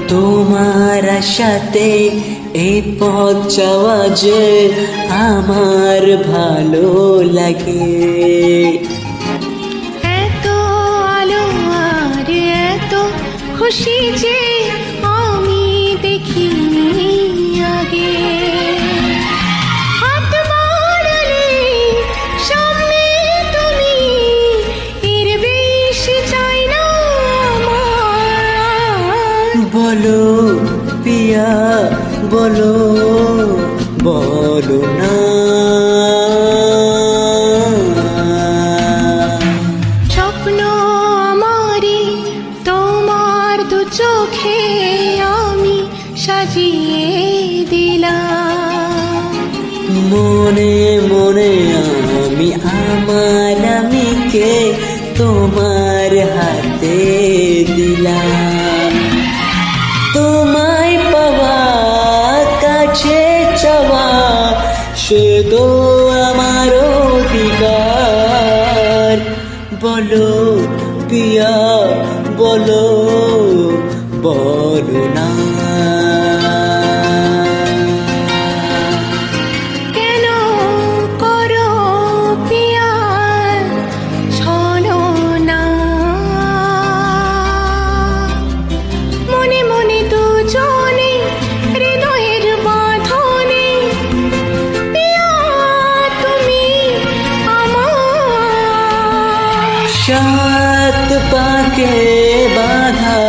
তোমার আশাতে এই পথ যাওয়া যে আমার ভালো লাগে। এত আলো আর এত খুশি যে আমি দেখিনি আগে। হাত বাড়ালে সামনে তুমি, এর বেশি চাই না আমার। বলো পিয়া বলো, বলো না। স্বপ্ন আমারই তোমার দু চোখে আমি সাজিয়ে দিলাম। মনে মনে আমি আমার আমিকে তোমার হাতে দিলাম। তোমায় পাওয়া কাছে চাওয়া সে তো আমার অধিকার। বলো পিয়া বলো, বলো না। কেন করো পিয়া ছলনা? মনে মনে দুজনে হৃদয়ের বাঁধনে পিয়া তুমি আমার। সাত পাকে বাঁধা